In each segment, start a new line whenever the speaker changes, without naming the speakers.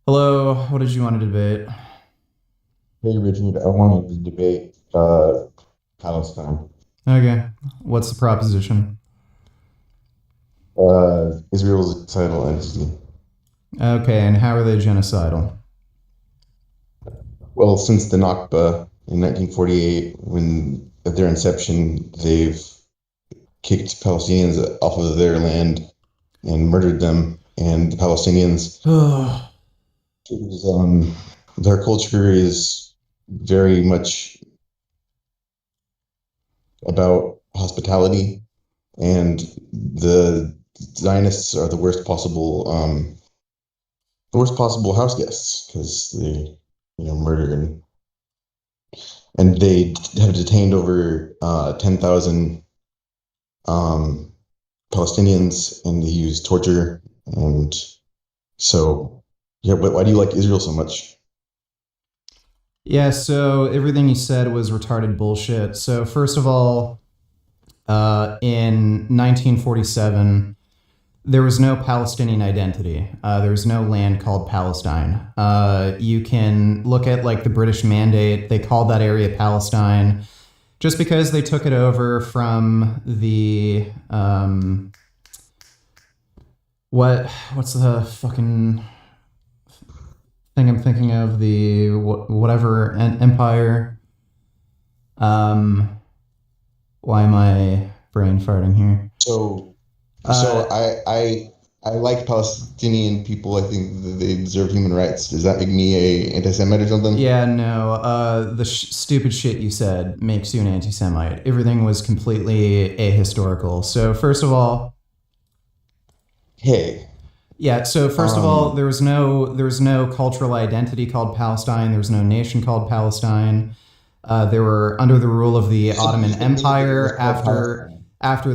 Hello, what did you want to debate?
Hey Richard, I wanted to debate Palestine.
Okay, what's the proposition?
Israel's a title entity.
Okay, and how are they genocidal?
Well, since the Nakba in 1948, when at their inception, they've kicked Palestinians off of their land and murdered them. And the Palestinians, their culture is very much about hospitality, and the Zionists are the worst possible house guests because they, murder and they have detained over 10,000 um, Palestinians, and they use torture. And so, yeah, but why do you like Israel so much?
Yeah, so everything you said was retarded bullshit. So first of all, in 1947, there was no Palestinian identity. There was no land called Palestine. You can look at like the British Mandate. They called that area Palestine just because they took it over from the what's the fucking thing I'm thinking of, the whatever empire. Why am I brain farting here?
So I like Palestinian people. I think that they deserve human rights. Does that make me a anti-Semite or something?
Yeah, no. The stupid shit you said makes you an anti-Semite. Everything was completely ahistorical. So first of all,
Hey,
yeah. So first of all, there was no cultural identity called Palestine. There was no nation called Palestine. They were under the rule of the Ottoman Empire after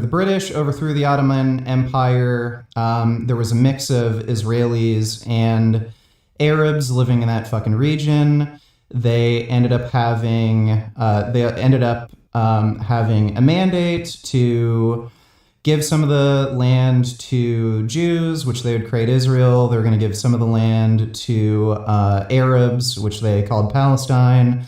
the British overthrew the Ottoman Empire. There was a mix of Israelis and Arabs living in that fucking region. They ended up having a mandate to give some of the land to Jews, which they would create Israel. They were going to give some of the land to Arabs, which they called Palestine.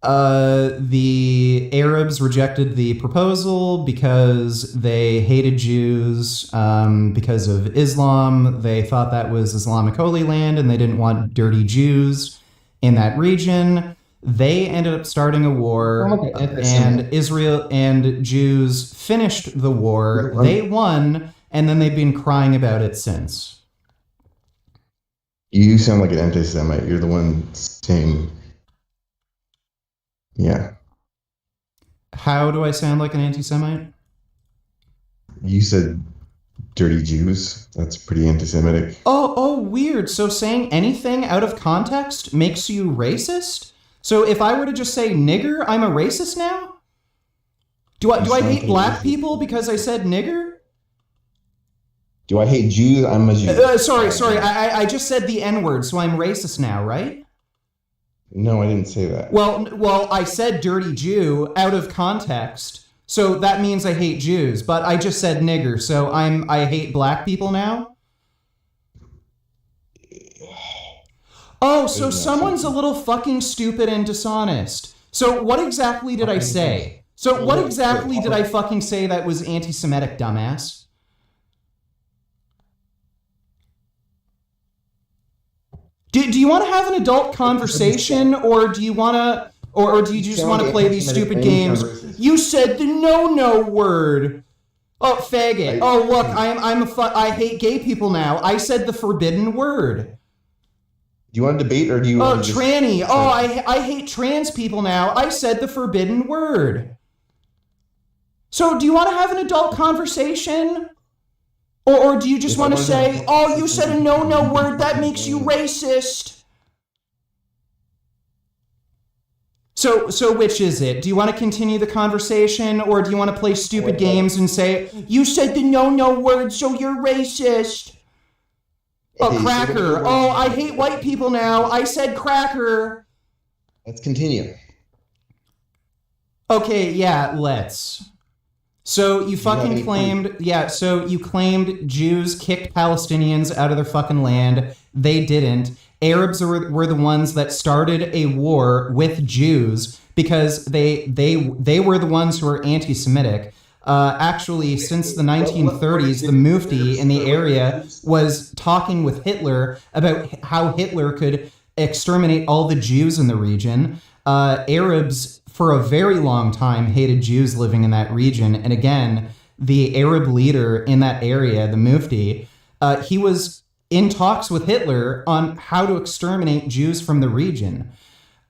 The Arabs rejected the proposal because they hated Jews because of Islam. They thought that was Islamic Holy Land, and they didn't want dirty Jews in that region. They ended up starting a war, and Israel and Jews finished the war. They won, and then they've been crying about it since.
you sound like an anti-Semite. You're the one saying, yeah.
How do I sound like an anti-Semite?
You said dirty Jews. That's pretty anti-Semitic.
Oh, weird. So saying anything out of context makes you racist? So if I were to just say nigger, I'm a racist now? Do I hate black people because I said nigger?
Do I hate Jews? I'm a Jew.
Sorry. I just said the N-word, so I'm racist now, right?
No, I didn't say that.
Well, I said dirty Jew out of context, so that means I hate Jews. But I just said nigger, so I hate black people now. Oh, so someone's a little fucking stupid and dishonest. So what exactly did I say? So what exactly did I fucking say that was anti-Semitic, dumbass? Do you want to have an adult conversation, or do you want to, or do you just want to play these stupid games? You said the no word. Oh, faggot. Oh, look, I hate gay people now. I said the forbidden word.
Do you want to debate, or do you want to
tranny. Oh, I hate trans people now. I said the forbidden word. So do you want to have an adult conversation? Or do you just want to say, oh, you said a no word, that makes you racist? So which is it? Do you want to continue the conversation, or do you want to play stupid games and say, you said the no word, so you're racist? Oh, cracker. Oh, I hate white people now. I said cracker.
Let's continue.
Okay, yeah, let's. So you
Do you have
fucking
any
claimed, yeah, so you claimed Jews kicked Palestinians out of their fucking land. They didn't. Arabs were the ones that started a war with Jews because they were the ones who were anti-Semitic. Actually, since the
what
1930s, the
did
Mufti
Arabs
in the
start with the
area
Jews?
was talking with Hitler about how Hitler could exterminate all the Jews in the region. Arabs, for a very long time, hated Jews living in that region. And again, the Arab leader in that area, the Mufti, he was in talks with Hitler on how to exterminate Jews from the region.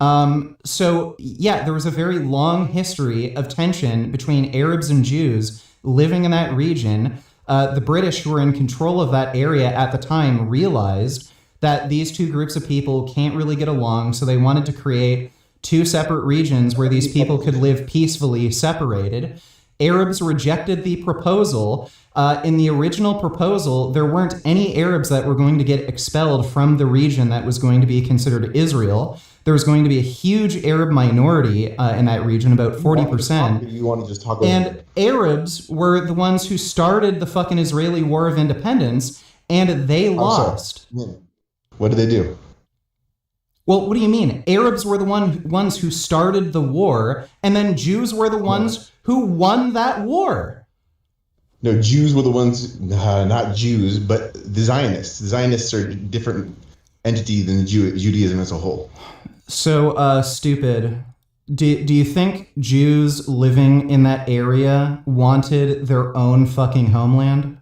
So, yeah, there was a very long history of tension between Arabs and Jews living in that region. The British, who were in control of that area at the time, realized that these two groups of people can't really get along, so they wanted to create two separate regions where these people could live peacefully separated. Arabs rejected the proposal. In the original proposal, there weren't any Arabs that were going to get expelled from the region that was going to be considered Israel. There was going to be a huge Arab minority in that region, about 40%.
You want to just talk
And Arabs were the ones who started the fucking Israeli War of Independence, and they lost.
What did they do?
Well, what do you mean? Arabs were the ones who started the war, and then Jews were the ones who won that war.
No, Jews were the ones, not Jews, but the Zionists. The Zionists are a different entity than Judaism as a whole.
So, stupid. Do you think Jews living in that area wanted their own fucking homeland?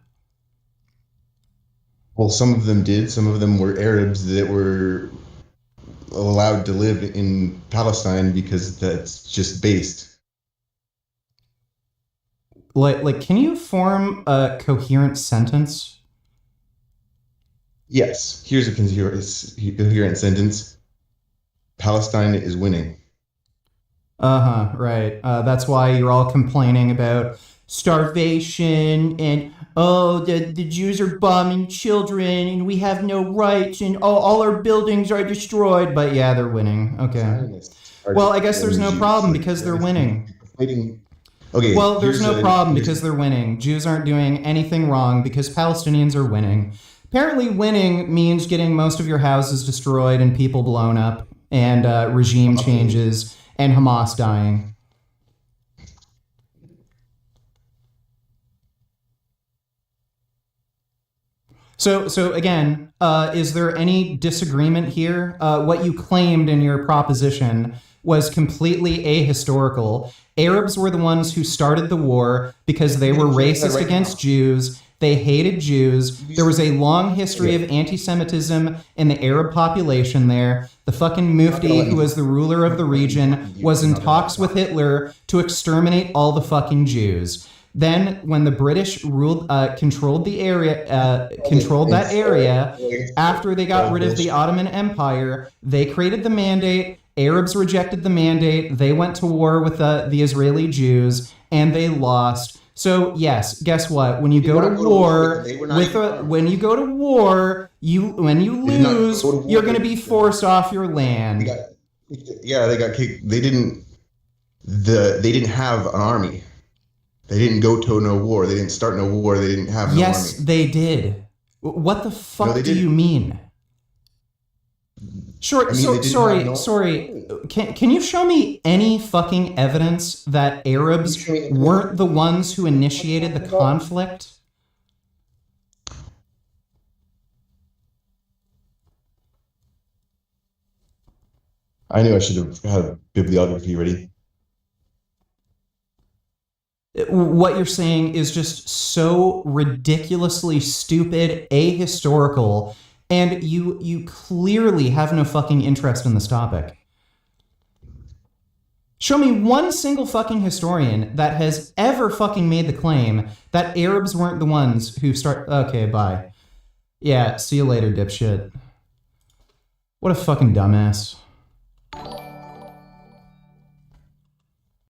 Well, some of them did. Some of them were Arabs that were allowed to live in Palestine because that's just based.
Like, can you form a coherent sentence?
Yes, here's a coherent sentence. Palestine is winning.
Right. That's why you're all complaining about starvation and, oh, the Jews are bombing children and we have no rights and all our buildings are destroyed. But yeah, they're winning. Okay. Well, I guess there's no problem because they're winning.
Okay.
Well, there's no problem because they're winning. Jews aren't doing anything wrong because Palestinians are winning. Apparently, winning means getting most of your houses destroyed and people blown up and regime changes and Hamas dying. So again, is there any disagreement here? What you claimed in your proposition was completely ahistorical. Arabs were the ones who started the war because they were racist against Jews. They hated Jews. There was a long history of anti-Semitism in the Arab population there. The fucking Mufti, who was the ruler of the region, was in talks with Hitler to exterminate all the fucking Jews. Then, when the British controlled the area, controlled that area, after they got rid of the Ottoman Empire, they created the mandate. Arabs rejected the mandate. They went to war with the Israeli Jews, and they lost. So yes, guess what? When you go to war when you go to war, when you lose, you're going to be forced off your land.
They got kicked. They didn't have an army. They didn't go to no war. They didn't start no war. They didn't have no army.
Yes, they did. What the fuck do you mean? Sure. Sorry. Can you show me any fucking evidence that Arabs weren't the ones who initiated the conflict?
I knew I should have had bibliography ready.
What you're saying is just so ridiculously stupid, ahistorical, and you clearly have no fucking interest in this topic. Show me one single fucking historian that has ever fucking made the claim that Arabs weren't the ones who start... Okay, bye. Yeah, see you later, dipshit. What a fucking dumbass.